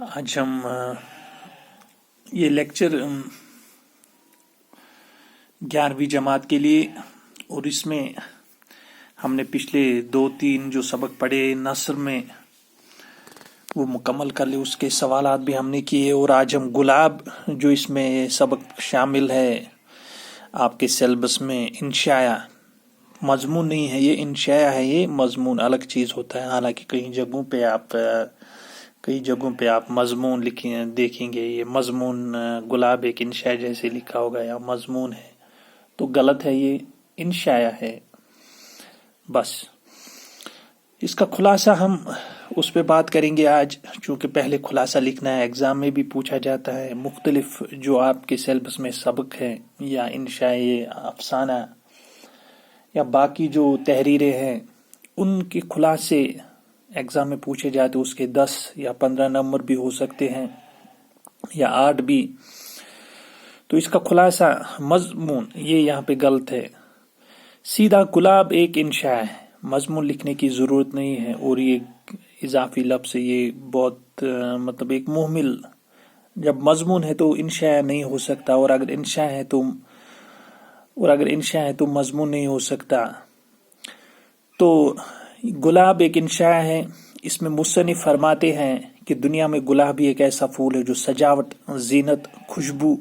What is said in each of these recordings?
آج ہم یہ لیکچر 11ویں جماعت کے لیے، اور اس میں ہم نے پچھلے 2-3 جو سبق پڑھے نثر میں وہ مکمل کر لے، اس کے سوالات بھی ہم نے کیے، اور آج ہم گلاب جو اس میں سبق شامل ہے آپ کے سیلبس میں، انشاء مضمون نہیں ہے، یہ انشاء ہے، یہ مضمون الگ چیز ہوتا ہے۔ حالانکہ کئی جگہوں پہ آپ مضمون لکھیں دیکھیں گے، یہ مضمون گلاب ایک انشاء جیسے لکھا ہوگا یا مضمون ہے، تو غلط ہے، یہ انشاء ہے۔ بس اس کا خلاصہ ہم اس پہ بات کریں گے آج، چونکہ پہلے خلاصہ لکھنا ہے، ایگزام میں بھی پوچھا جاتا ہے۔ مختلف جو آپ کے سیلبس میں سبق ہیں یا انشاء، افسانہ یا باقی جو تحریریں ہیں، ان کے خلاصے ایگزام میں پوچھے جاتے، اس کے 10 یا 15 نمبر بھی ہو سکتے ہیں یا 8 بھی۔ تو اس کا خلاصہ مضمون یہ یہاں پہ غلط ہے، سیدھا گلاب ایک انشاء ہے، مضمون لکھنے کی ضرورت نہیں ہے، اور یہ اضافی لفظ یہ بہت ایک مہمل، جب مضمون ہے تو انشاء نہیں ہو سکتا، اور اگر انشاء ہے تو مضمون نہیں ہو سکتا۔ تو گلاب ایک انشاء ہے۔ اس میں مصنف فرماتے ہیں کہ دنیا میں گلاب بھی ایک ایسا پھول ہے جو سجاوٹ، زینت، خوشبو،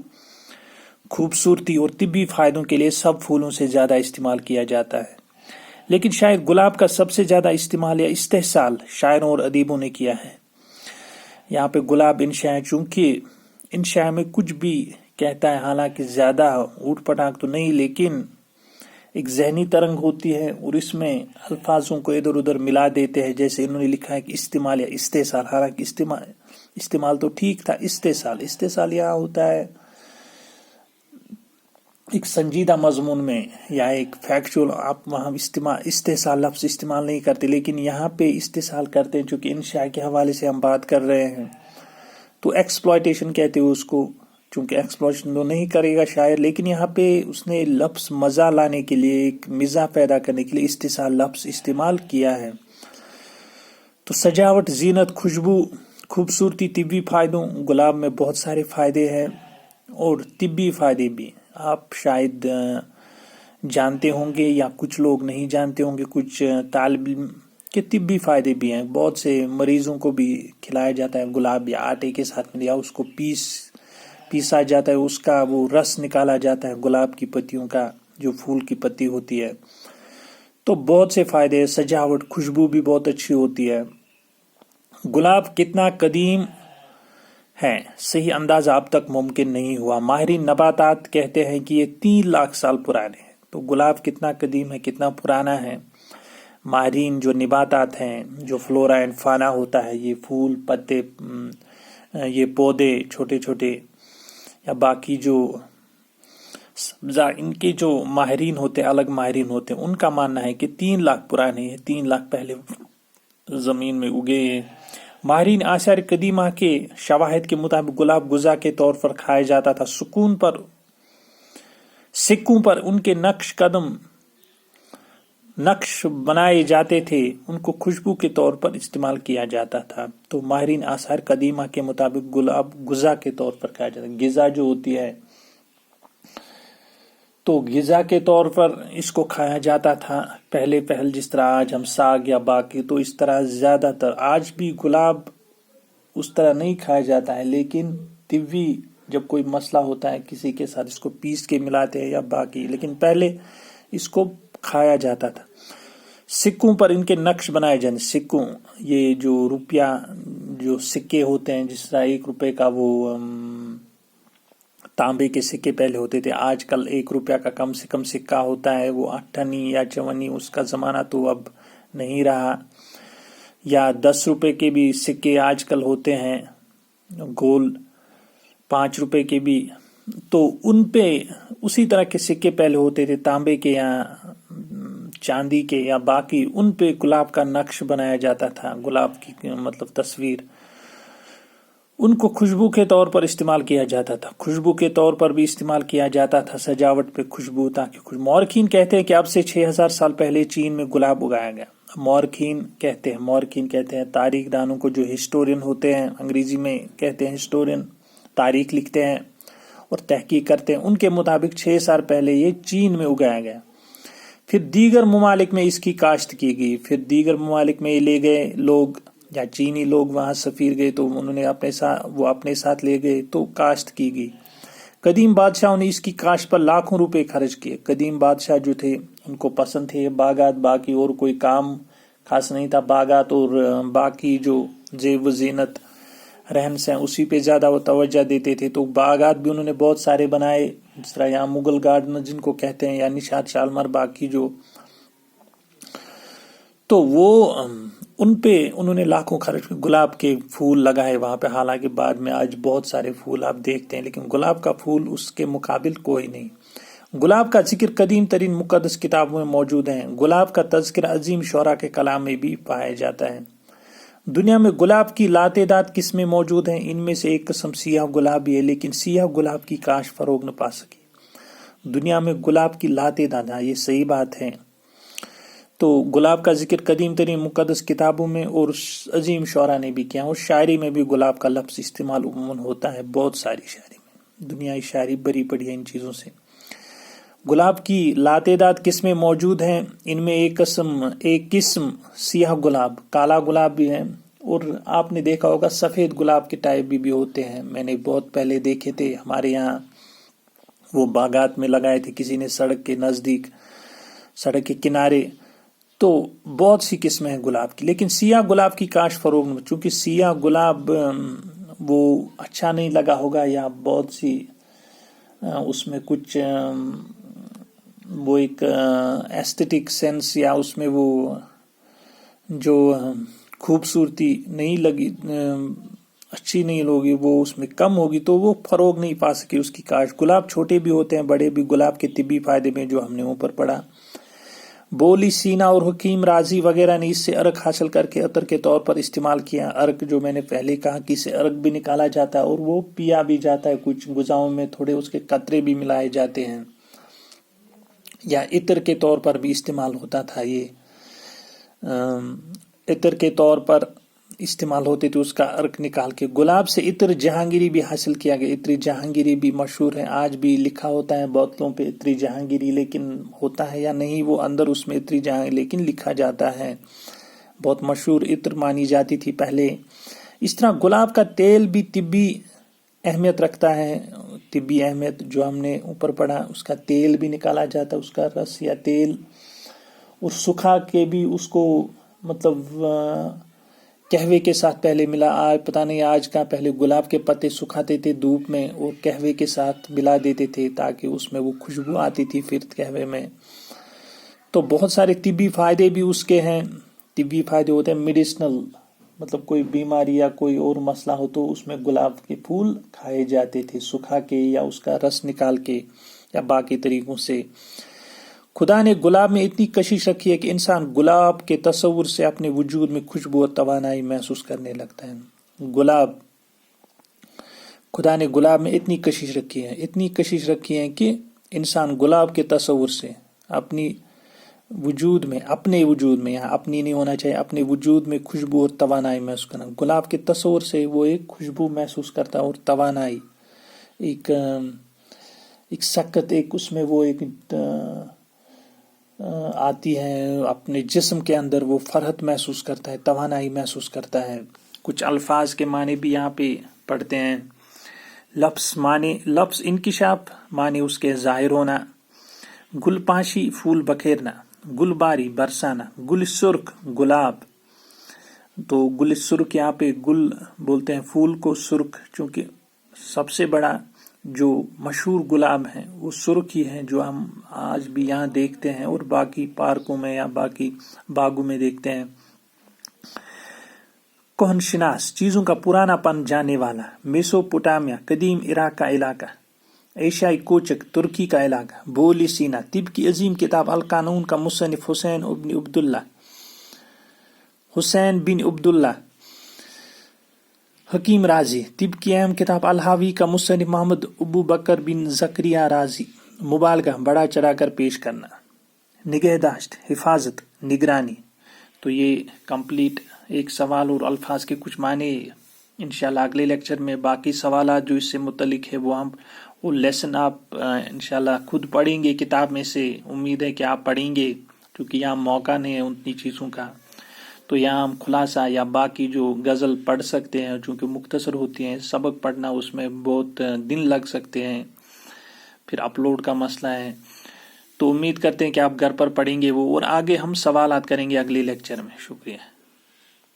خوبصورتی اور طبی فائدوں کے لیے سب پھولوں سے زیادہ استعمال کیا جاتا ہے، لیکن شاید گلاب کا سب سے زیادہ استعمال یا استحصال شاعروں اور ادیبوں نے کیا ہے۔ یہاں پہ گلاب انشاء ہے، چونکہ انشاء میں کچھ بھی کہتا ہے، حالانکہ زیادہ اوٹ پٹانگ تو نہیں، لیکن ایک ذہنی ترنگ ہوتی ہے، اور اس میں الفاظوں کو ادھر ادھر ملا دیتے ہیں، جیسے انہوں نے لکھا ہے کہ استعمال یا استحصال، حالانکہ استعمال تو ٹھیک تھا، استحصال یہاں ہوتا ہے ایک سنجیدہ مضمون میں یا ایک فیکچول، آپ وہاں استحصال لفظ استعمال نہیں کرتے، لیکن یہاں پہ استحصال کرتے ہیں، چونکہ انشاء کے حوالے سے ہم بات کر رہے ہیں، تو ایکسپلائٹیشن کہتے ہیں اس کو، چونکہ ایکسپلائٹیشن تو نہیں کرے گا شاعر، لیکن یہاں پہ اس نے لفظ مزہ لانے کے لیے، ایک مزہ پیدا کرنے کے لیے استحصال لفظ استعمال کیا ہے۔ تو سجاوٹ، زینت، خوشبو، خوبصورتی، طبی فائدوں، گلاب میں بہت سارے فائدے ہیں، اور طبی فائدے بھی آپ شاید جانتے ہوں گے، یا کچھ لوگ نہیں جانتے ہوں گے، کچھ طالب علم کے طبی فائدے بھی ہیں۔ بہت سے مریضوں کو بھی کھلایا جاتا ہے گلاب، یا آٹے کے ساتھ میں، یا اس کو پیسا جاتا ہے، اس کا وہ رس نکالا جاتا ہے گلاب کی پتیوں کا، جو پھول کی پتی ہوتی ہے۔ تو بہت سے فائدے ہیں، سجاوٹ، خوشبو بھی بہت اچھی ہوتی ہے۔ گلاب کتنا قدیم ہے، صحیح اندازہ اب تک ممکن نہیں ہوا۔ ماہرین نباتات کہتے ہیں کہ یہ 3 لاکھ سال پرانے ہیں۔ تو گلاب کتنا قدیم ہے، کتنا پرانا ہے، ماہرین جو نباتات ہیں، جو فلورا اینڈ فانا ہوتا ہے، یہ پھول، پتے، یہ پودے چھوٹے چھوٹے یا باقی جو سبزہ، ان کے جو ماہرین ہوتے ہیں، الگ ماہرین ہوتے ہیں، ان کا ماننا ہے کہ 3 لاکھ پرانے ہیں، 3 لاکھ پہلے زمین میں اگے ہیں۔ ماہرین آثار قدیمہ کے شواہد کے مطابق گلاب غذا کے طور پر کھایا جاتا تھا، سکوں پر ان کے نقش بنائے جاتے تھے، ان کو خوشبو کے طور پر استعمال کیا جاتا تھا۔ تو ماہرین آثار قدیمہ کے مطابق گلاب غذا کے طور پر کھایا جاتا ہے، غذا جو ہوتی ہے، تو غذا کے طور پر اس کو کھایا جاتا تھا پہل جس طرح آج ہم ساگ یا باقی، تو اس طرح زیادہ تر آج بھی گلاب اس طرح نہیں کھایا جاتا ہے، لیکن طبی جب کوئی مسئلہ ہوتا ہے کسی کے ساتھ، اس کو پیس کے ملاتے ہیں یا باقی، لیکن پہلے اس کو کھایا جاتا تھا۔ سکوں پر ان کے نقش بنائے جاتے، سکوں، یہ جو روپیہ، جو سکے ہوتے ہیں، جس طرح 1 روپے کا وہ تانبے کے سکے پہلے ہوتے تھے، آج کل 1 روپیہ کا کم سے کم سکہ ہوتا ہے، وہ 8 یا 54، اس کا زمانہ تو اب نہیں رہا۔ یا 10 روپے کے بھی سکے آج کل ہوتے ہیں، گول 5 روپے کے بھی، تو ان پہ اسی طرح کے سکے پہلے ہوتے تھے، تانبے کے یا چاندی کے یا باقی، ان پہ گلاب کا نقش بنایا جاتا تھا، گلاب کی تصویر، ان کو خوشبو کے طور پر استعمال کیا جاتا تھا، خوشبو کے طور پر بھی استعمال کیا جاتا تھا، سجاوٹ پہ خوشبو، تاکہ مورخین کہتے ہیں کہ اب سے 6000 سال پہلے چین میں گلاب اگایا گیا۔ مورخین کہتے ہیں تاریخ دانوں کو، جو ہسٹورین ہوتے ہیں، انگریزی میں کہتے ہیں ہسٹورین، تاریخ لکھتے ہیں اور تحقیق کرتے ہیں، ان کے مطابق 6 سال پہلے یہ چین میں اگایا گیا، پھر دیگر ممالک میں اس کی کاشت کی گئی، پھر دیگر ممالک میں لے گئے لوگ یا چینی لوگ، وہاں سفیر گئے تو انہوں نے اپنے ساتھ لے گئے تو کاشت کی گئی۔ قدیم بادشاہوں نے اس کی کاشت پر لاکھوں روپے خرچ کیے۔ قدیم بادشاہ جو تھے ان کو پسند تھے باغات، باقی اور کوئی کام خاص نہیں تھا، باغات اور باقی جو زیب و زینت رہن سہن اسی پہ زیادہ وہ توجہ دیتے تھے، تو باغات بھی انہوں نے بہت سارے بنائے، جس طرح یہاں مغل گارڈن جن کو کہتے ہیں، یا نشاد شالمار، باقی جو، تو وہ ان پہ انہوں نے لاکھوں خرچ، گلاب کے پھول لگائے وہاں پہ، حالانکہ بعد میں آج بہت سارے پھول آپ دیکھتے ہیں، لیکن گلاب کا پھول اس کے مقابل کوئی نہیں۔ گلاب کا ذکر قدیم ترین مقدس کتابوں میں موجود ہے۔ گلاب کا تذکرہ عظیم شعراء کے کلام میں بھی پایا جاتا ہے۔ دنیا میں گلاب کی لاتعداد قسمیں موجود ہیں، ان میں سے ایک قسم سیاہ گلاب بھی ہے، لیکن سیاہ گلاب کی کاشت فروغ نہ پا سکی۔ دنیا میں گلاب کی لاتعداد، ہاں یہ صحیح بات ہے۔ تو گلاب کا ذکر قدیم ترین مقدس کتابوں میں اور عظیم شعراء نے بھی کیا، اور شاعری میں بھی گلاب کا لفظ استعمال عموماً ہوتا ہے، بہت ساری شاعری میں، دنیائی شاعری بری پڑی ہے ان چیزوں سے۔ گلاب کی لاتعداد قسمیں موجود ہیں، ان میں ایک قسم سیاہ گلاب، کالا گلاب بھی ہے، اور آپ نے دیکھا ہوگا سفید گلاب کے ٹائپ بھی ہوتے ہیں، میں نے بہت پہلے دیکھے تھے ہمارے یہاں، وہ باغات میں لگائے تھے کسی نے، سڑک کے نزدیک، سڑک کے کنارے، تو بہت سی قسمیں ہیں گلاب کی۔ لیکن سیاہ گلاب کی کاشت فروغ میں، چونکہ سیاہ گلاب وہ اچھا نہیں لگا ہوگا، یا بہت سی اس میں کچھ وہ ایک ایسٹیٹک سینس، یا اس میں وہ جو خوبصورتی نہیں لگی، اچھی نہیں ہوگی، وہ اس میں کم ہوگی، تو وہ فروغ نہیں پا سکی اس کی کاشت۔ گلاب چھوٹے بھی ہوتے ہیں، بڑے بھی۔ گلاب کے طبی فائدے میں جو ہم نے اوپر پڑھا، بولی سینا اور حکیم رازی وغیرہ نے اس سے عرق حاصل کر کے عطر کے طور پر استعمال کیا۔ عرق جو میں نے پہلے کہا کہ اسے عرق بھی نکالا جاتا ہے اور وہ پیا بھی جاتا ہے، کچھ غذاؤں میں تھوڑے اس کے قطرے بھی ملائے جاتے ہیں، یا عطر کے طور پر بھی استعمال ہوتا تھا، یہ عطر کے طور پر استعمال ہوتے تھے اس کا عرق نکال کے۔ گلاب سے عطر جہانگیری بھی حاصل کیا گیا، عطر جہانگیری بھی مشہور ہے، آج بھی لکھا ہوتا ہے بوتلوں پہ عطر جہانگیری، لیکن ہوتا ہے یا نہیں وہ اندر اس میں عطر جہانگیری، لیکن لکھا جاتا ہے، بہت مشہور عطر مانی جاتی تھی پہلے۔ اس طرح گلاب کا تیل بھی طبی اہمیت رکھتا ہے، طبی اہمیت جو ہم نے اوپر پڑھا، اس کا تیل بھی نکالا جاتا ہے، اس کا رس یا تیل، اور سکھا کے بھی اس کو، مطلب قہوے کے ساتھ پہلے ملا، آج پتہ نہیں آج کا، پہلے گلاب کے پتے سکھاتے تھے دھوپ میں اور قہوے کے ساتھ ملا دیتے تھے تاکہ اس میں وہ خوشبو آتی تھی پھر قہوے میں۔ تو بہت سارے طبی فائدے بھی اس کے ہیں، طبی فائدے ہوتے ہیں میڈیسنل، مطلب کوئی بیماری یا کوئی اور مسئلہ ہو تو اس میں گلاب کے پھول کھائے جاتے تھے، سکھا کے یا اس کا رس نکال کے یا باقی طریقوں سے۔ خدا نے گلاب میں اتنی کشش رکھی ہے کہ انسان گلاب کے تصور سے اپنے وجود میں خوشبو اور توانائی محسوس کرنے لگتا ہے۔ خدا نے گلاب میں اتنی کشش رکھی ہے کہ انسان گلاب کے تصور سے اپنے وجود میں، یہاں اپنی نہیں ہونا چاہیے، اپنے وجود میں خوشبو اور توانائی محسوس کرنا۔ گلاب کے تصور سے وہ ایک خوشبو محسوس کرتا ہے اور توانائی، ایک سکت، ایک اس میں وہ ایک آتی ہے اپنے جسم کے اندر، وہ فرحت محسوس کرتا ہے، توانائی محسوس کرتا ہے۔ کچھ الفاظ کے معنی بھی یہاں پہ پڑھتے ہیں۔ لفظ انکشاف، معنی اس کے ظاہر ہونا۔ گل پاشی، پھول بکھیرنا۔ گل باری، برسانا۔ گل سرخ، گلاب، تو گل سرخ یہاں پہ گل بولتے ہیں پھول کو، سرخ چونکہ سب سے بڑا جو مشہور گلاب ہیں وہ سرخ ہی ہیں، جو ہم آج بھی یہاں دیکھتے ہیں اور باقی پارکوں میں یا باقی باغوں میں دیکھتے ہیں۔ کہن شناس، چیزوں کا پرانا پن جاننے والا۔ میسوپوٹامیا، قدیم عراق کا علاقہ۔ ایشیائی کوچک، ترکی کا علاقہ۔ بولی سینا، طب کی عظیم کتاب القانون کا مصنف حسین بن عبداللہ۔ حکیم رازی، طب کی اہم کتاب الحاوی کا مصنف محمد ابو بکر بن زکریہ رازی۔ مبالغہ، بڑا چڑھا کر پیش کرنا۔ نگہداشت، حفاظت، نگرانی۔ تو یہ کمپلیٹ ایک سوال اور الفاظ کے کچھ معنی انشاءاللہ اگلے لیکچر میں، باقی سوالات جو اس سے متعلق ہے وہ لیسن آپ انشاءاللہ خود پڑھیں گے کتاب میں سے. امید ہے کہ آپ پڑھیں گے، کیونکہ یہاں موقع نہیں ہے اتنی چیزوں کا. تو یہاں ہم خلاصہ یا باقی جو غزل پڑھ سکتے ہیں، چونکہ مختصر ہوتی ہیں. سبق پڑھنا اس میں بہت دن لگ سکتے ہیں، پھر اپلوڈ کا مسئلہ ہے. تو امید کرتے ہیں کہ آپ گھر پر پڑھیں گے وہ، اور آگے ہم سوالات کریں گے اگلے لیکچر میں. شکریہ.